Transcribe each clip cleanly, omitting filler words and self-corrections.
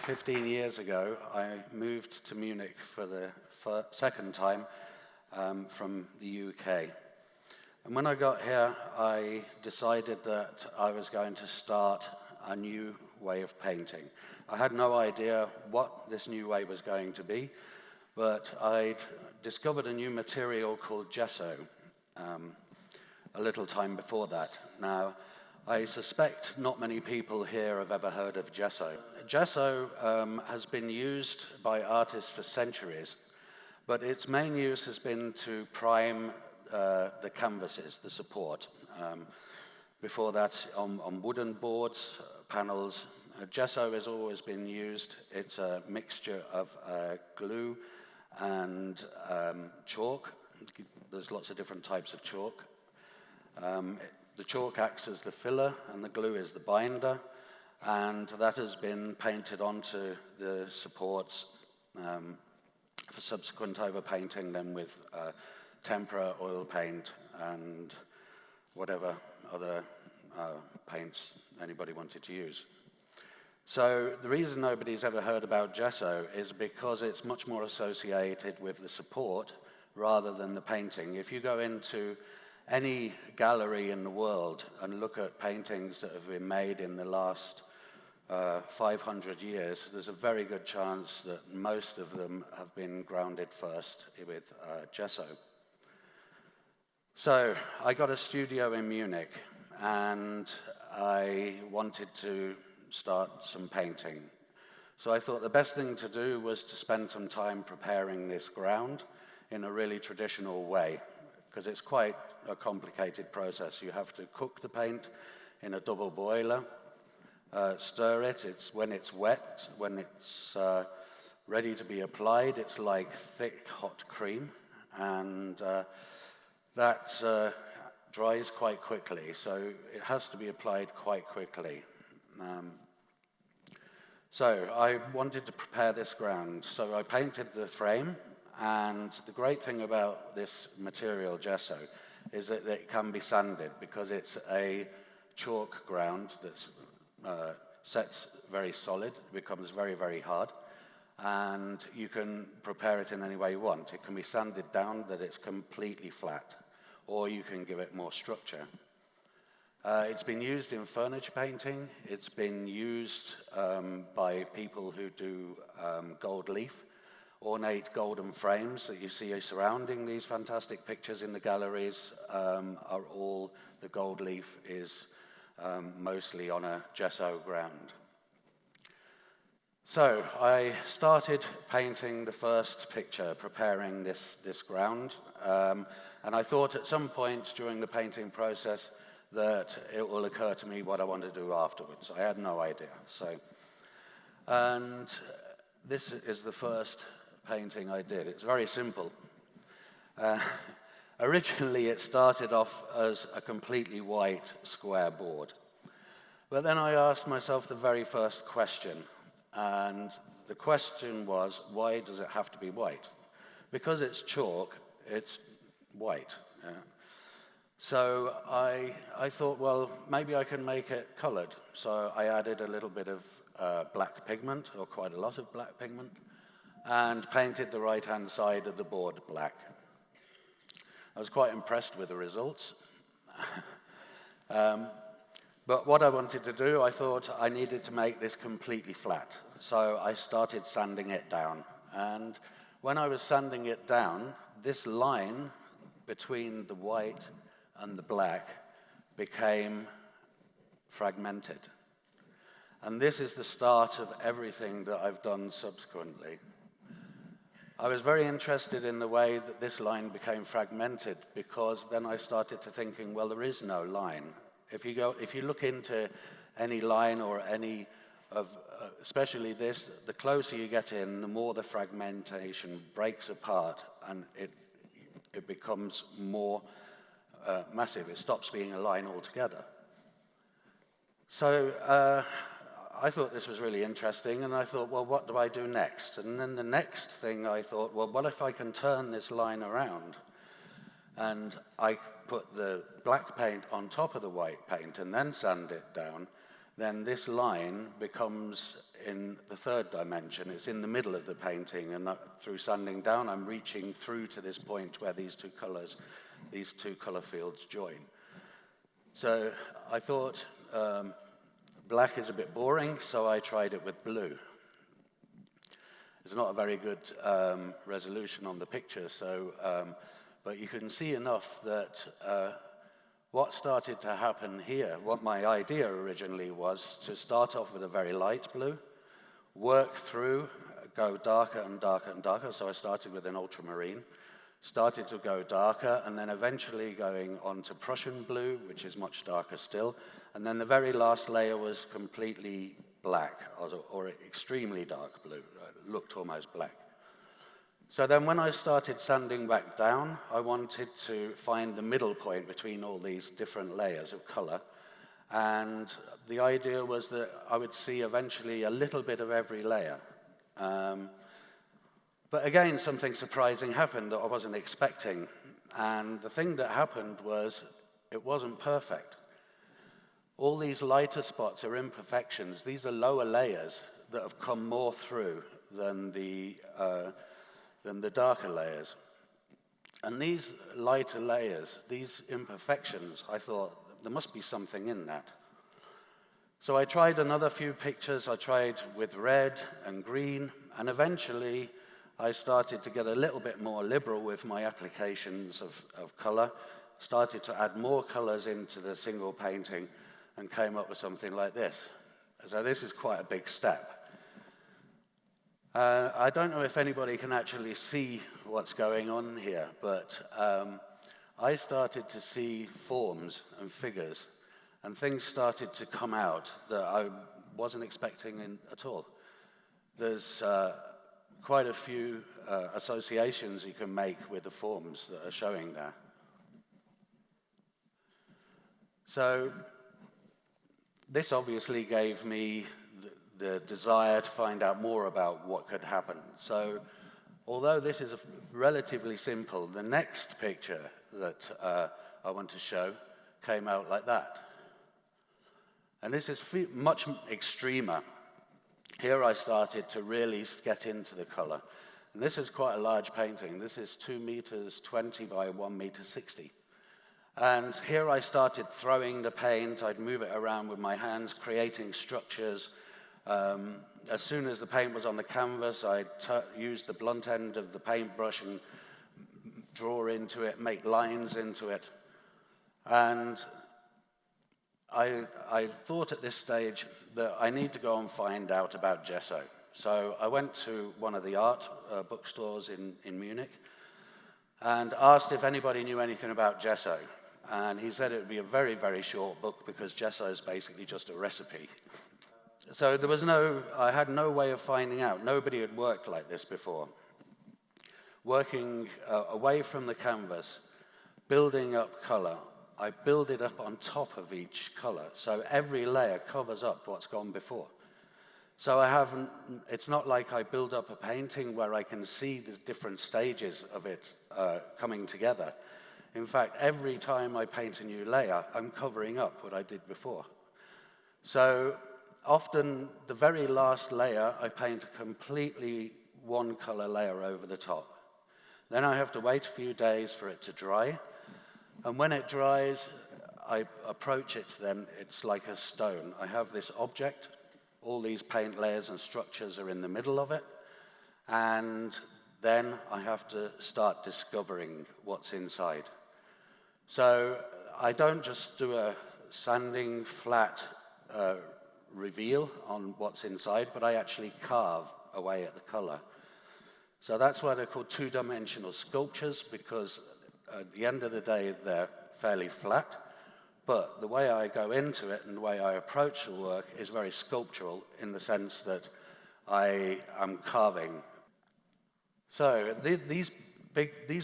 15 years ago, I moved to Munich for the second time from the UK. And when I got here, I decided that I was going to start a new way of painting. I had no idea what this new way was going to be, but I'd discovered a new material called gesso a little time before that. Now, I suspect not many people here have ever heard of gesso. Gesso has been used by artists for centuries, but its main use has been to prime the canvases, the support. Before that, on wooden boards, panels. Gesso has always been used. It's a mixture of glue and chalk. There's lots of different types of chalk. The chalk acts as the filler and the glue is the binder, and that has been painted onto the supports for subsequent overpainting then with tempera, oil paint, and whatever other paints anybody wanted to use. So the reason nobody's ever heard about gesso is because it's much more associated with the support rather than the painting. If you go into any gallery in the world and look at paintings that have been made in the last 500 years, there's a very good chance that most of them have been grounded first with gesso. So I got a studio in Munich and I wanted to start some painting. So I thought the best thing to do was to spend some time preparing this ground in a really traditional way, because it's quite a complicated process. You have to cook the paint in a double boiler, stir it. When it's wet, when it's ready to be applied, it's like thick hot cream, and that dries quite quickly, so it has to be applied quite quickly. So I wanted to prepare this ground, so I painted the frame, and the great thing about this material, gesso, is that it can be sanded because it's a chalk ground that sets very solid, becomes very, very hard, and you can prepare it in any way you want. It can be sanded down that it's completely flat, or you can give it more structure. It's been used in furniture painting. It's been used by people who do gold leaf, ornate golden frames that you see surrounding these fantastic pictures in the galleries are all, the gold leaf is mostly on a gesso ground. So I started painting the first picture, preparing this ground, and I thought at some point during the painting process that it will occur to me what I want to do afterwards. I had no idea. And this is the first painting I did. It's very simple. Originally, it started off as a completely white square board. But then I asked myself the very first question, and the question was, why does it have to be white? Because it's chalk, it's white. Yeah. So I thought, well, maybe I can make it colored. So I added a little bit of black pigment, or quite a lot of black pigment, and painted the right-hand side of the board black. I was quite impressed with the results. But what I wanted to do, I thought I needed to make this completely flat. So I started sanding it down. And when I was sanding it down, this line between the white and the black became fragmented. And this is the start of everything that I've done subsequently. I was very interested in the way that this line became fragmented, because then I started to thinking, well, there is no line. If you look into any line or any of, especially this, the closer you get in, the more the fragmentation breaks apart, and it becomes more massive. It stops being a line altogether. So I thought this was really interesting, and I thought, well, what do I do next? And then the next thing I thought, well, what if I can turn this line around? And I put the black paint on top of the white paint and then sand it down. then this line becomes in the third dimension. It's in the middle of the painting, and through sanding down, I'm reaching through to this point where these two color fields join. So I thought black is a bit boring, so I tried it with blue. It's not a very good resolution on the picture, but you can see enough that what started to happen here, what my idea originally was to start off with a very light blue, work through, go darker and darker and darker. So I started with an ultramarine, started to go darker, and then eventually going on to Prussian blue, which is much darker still. And then the very last layer was completely black, or extremely dark blue. It looked almost black. So then when I started sanding back down, I wanted to find the middle point between all these different layers of color. And the idea was that I would see eventually a little bit of every layer. But again, something surprising happened that I wasn't expecting. And the thing that happened was it wasn't perfect. All these lighter spots are imperfections. These are lower layers that have come more through than the darker layers. And these lighter layers, these imperfections, I thought there must be something in that. So I tried another few pictures. I tried with red and green, and eventually I started to get a little bit more liberal with my applications of color, started to add more colors into the single painting, and came up with something like this. So this is quite a big step. I don't know if anybody can actually see what's going on here, but I started to see forms and figures, and things started to come out that I wasn't expecting at all. There's quite a few associations you can make with the forms that are showing there. So this obviously gave me the desire to find out more about what could happen. So although this is relatively simple, the next picture that I want to show came out like that. And this is much extremer. Here I started to really get into the color. And this is quite a large painting. This is 2 meters 20 by 1 meter 60. And here I started throwing the paint. I'd move it around with my hands, creating structures. As soon as the paint was on the canvas, I'd use the blunt end of the paintbrush and draw into it, make lines into it. And I thought at this stage that I need to go and find out about gesso. So I went to one of the art bookstores in Munich and asked if anybody knew anything about gesso. And he said it would be a very, very short book because gesso is basically just a recipe. So I had no way of finding out. Nobody had worked like this before. Working away from the canvas, building up color. I build it up on top of each color. So every layer covers up what's gone before. So it's not like I build up a painting where I can see the different stages of it coming together. In fact, every time I paint a new layer, I'm covering up what I did before. So often, the very last layer, I paint a completely one-color layer over the top. Then I have to wait a few days for it to dry. And when it dries, I approach it, then it's like a stone. I have this object. All these paint layers and structures are in the middle of it. And then I have to start discovering what's inside. So I don't just do a sanding flat reveal on what's inside, but I actually carve away at the color. So that's why they're called two-dimensional sculptures, because at the end of the day, they're fairly flat. But the way I go into it and the way I approach the work is very sculptural in the sense that I am carving. So these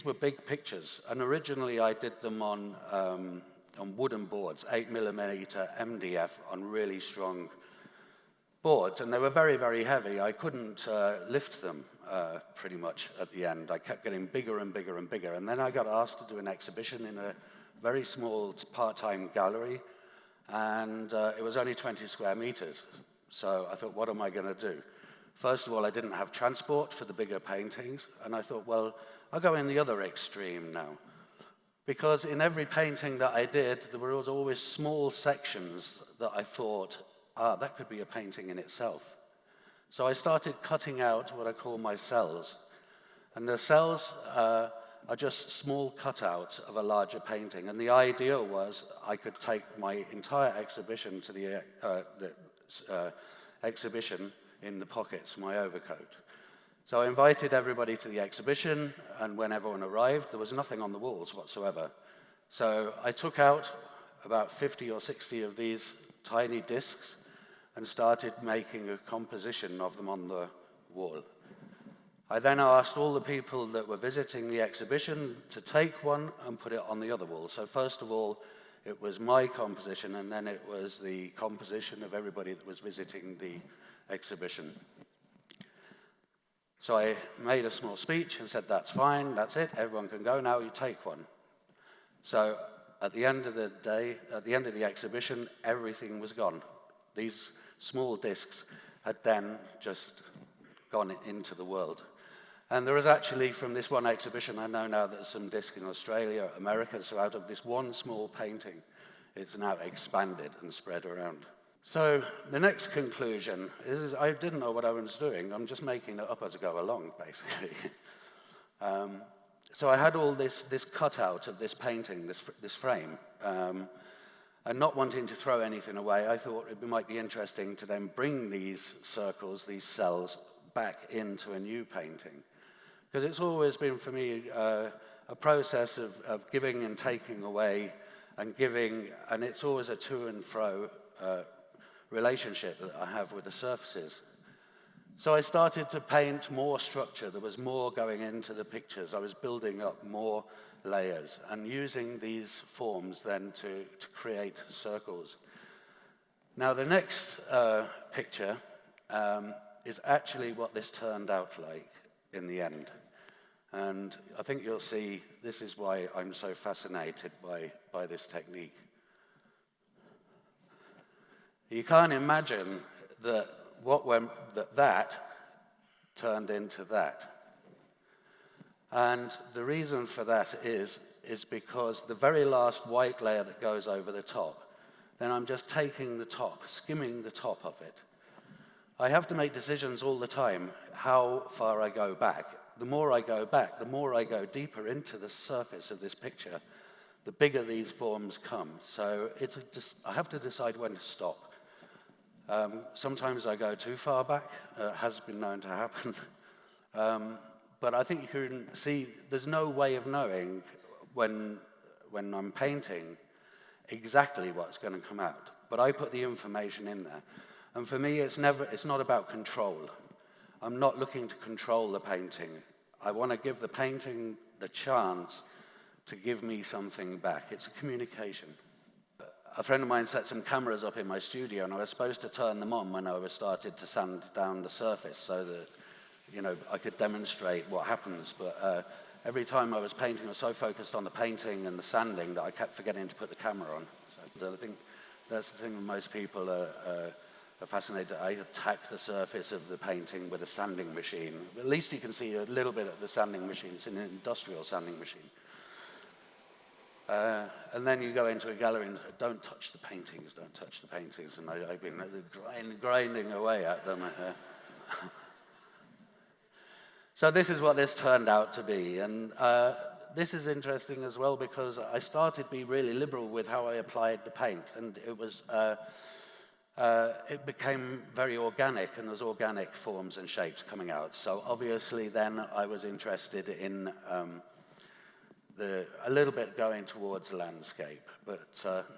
were big pictures, and originally I did them on wooden boards, 8mm MDF on really strong boards, and they were very, very heavy. I couldn't lift them pretty much at the end. I kept getting bigger and bigger and bigger, and then I got asked to do an exhibition in a very small part-time gallery, and it was only 20 square meters. So I thought, what am I going to do? First of all, I didn't have transport for the bigger paintings, and I thought, well, I'll go in the other extreme now. Because in every painting that I did, there was always small sections that I thought, that could be a painting in itself. So I started cutting out what I call my cells. And the cells are just small cutouts of a larger painting. And the idea was I could take my entire exhibition to the exhibition in the pockets of my overcoat. So I invited everybody to the exhibition, and when everyone arrived, there was nothing on the walls whatsoever. So I took out about 50 or 60 of these tiny discs and started making a composition of them on the wall. I then asked all the people that were visiting the exhibition to take one and put it on the other wall. So first of all, it was my composition, and then it was the composition of everybody that was visiting the exhibition. So I made a small speech and said, that's fine, that's it, everyone can go now, you take one. So at the end of the day, at the end of the exhibition, everything was gone. These small discs had then just gone into the world. And there is actually, from this one exhibition, I know now there's some discs in Australia, America, so out of this one small painting, it's now expanded and spread around. So the next conclusion is I didn't know what I was doing. I'm just making it up as I go along, basically. So I had all this cutout of this painting, this frame, and not wanting to throw anything away, I thought it might be interesting to then bring these circles, these cells, back into a new painting. Because it's always been, for me, a process of giving and taking away and giving, and it's always a to and fro relationship that I have with the surfaces. So I started to paint more structure. There was more going into the pictures. I was building up more layers and using these forms then to create circles. Now the next picture is actually what this turned out like in the end. And I think you'll see this is why I'm so fascinated by this technique. You can't imagine that that turned into that. And the reason for that is because the very last white layer that goes over the top, then I'm just taking the top, skimming the top of it. I have to make decisions all the time how far I go back. The more I go back, the more I go deeper into the surface of this picture, the bigger these forms come. So I have to decide when to stop. Sometimes I go too far back, has been known to happen. But I think you can see there's no way of knowing when I'm painting exactly what's going to come out. But I put the information in there. And for me, it's not about control. I'm not looking to control the painting. I want to give the painting the chance to give me something back. It's a communication. A friend of mine set some cameras up in my studio, and I was supposed to turn them on when I started to sand down the surface so that, I could demonstrate what happens. But every time I was painting, I was so focused on the painting and the sanding that I kept forgetting to put the camera on. So I think that's the thing that most people are fascinated. I attack the surface of the painting with a sanding machine. At least you can see a little bit of the sanding machine. It's an industrial sanding machine. And then you go into a gallery and don't touch the paintings, don't touch the paintings. And I've been grinding away at them. So this is what this turned out to be. And this is interesting as well because I started to be really liberal with how I applied the paint. And it became very organic, and there's organic forms and shapes coming out. So obviously then I was interested in a little bit going towards landscape, but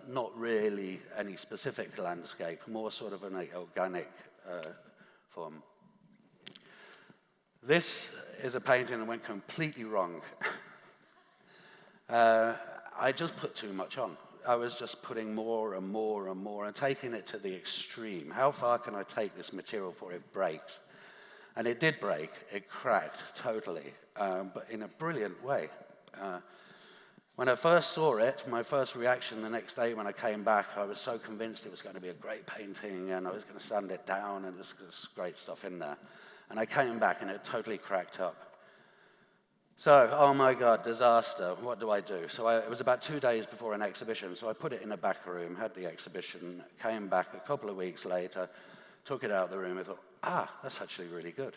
not really any specific landscape, more sort of an organic form. This is a painting that went completely wrong. I just put too much on. I was just putting more and more and more and taking it to the extreme. How far can I take this material before it breaks? And it did break. It cracked totally, but in a brilliant way. When I first saw it, my first reaction the next day when I came back, I was so convinced it was going to be a great painting and I was going to sand it down and there's great stuff in there. And I came back and it totally cracked up. So, oh my God, disaster, what do I do? So it was about 2 days before an exhibition, so I put it in a back room, had the exhibition, came back a couple of weeks later, took it out of the room and thought, that's actually really good.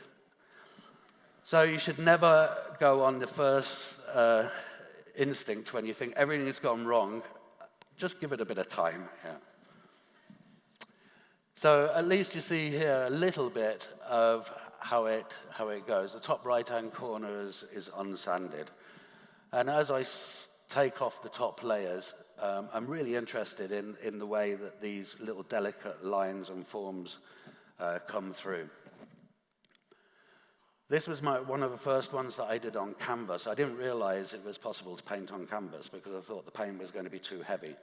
So you should never go on the first instinct when you think everything's gone wrong. Just give it a bit of time. Yeah. So at least you see here a little bit of how it goes. The top right-hand corner is unsanded. And as I take off the top layers, I'm really interested in the way that these little delicate lines and forms come through. This was one of the first ones that I did on canvas. I didn't realize it was possible to paint on canvas because I thought the paint was going to be too heavy.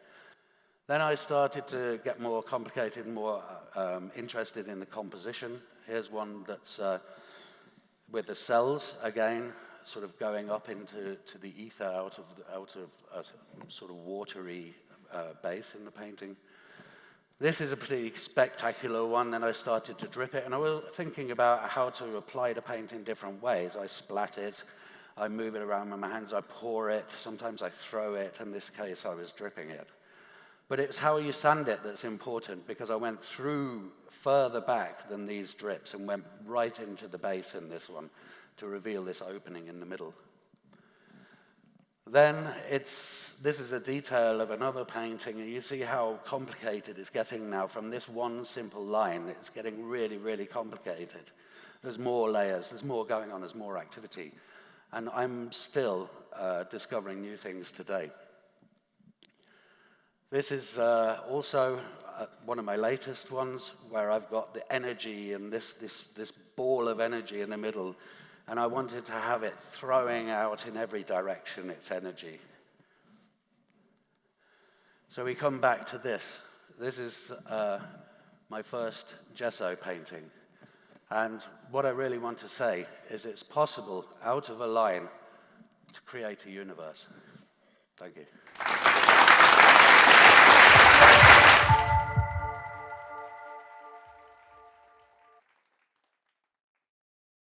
Then I started to get more complicated, more interested in the composition. Here's one that's with the cells, again, sort of going up into the ether out of a sort of watery base in the painting. This is a pretty spectacular one, and I started to drip it, and I was thinking about how to apply the paint in different ways. I splat it, I move it around with my hands, I pour it, sometimes I throw it. In this case, I was dripping it. But it's how you sand it that's important, because I went through further back than these drips and went right into the base in this one to reveal this opening in the middle. Then this is a detail of another painting, and you see how complicated it's getting now. From this one simple line, it's getting really, really complicated. There's more layers, there's more going on, there's more activity. And I'm still discovering new things today. This is also one of my latest ones, where I've got the energy and this ball of energy in the middle. And I wanted to have it throwing out in every direction its energy. So we come back to this. This is my first gesso painting. And what I really want to say is it's possible, out of a line, to create a universe. Thank you.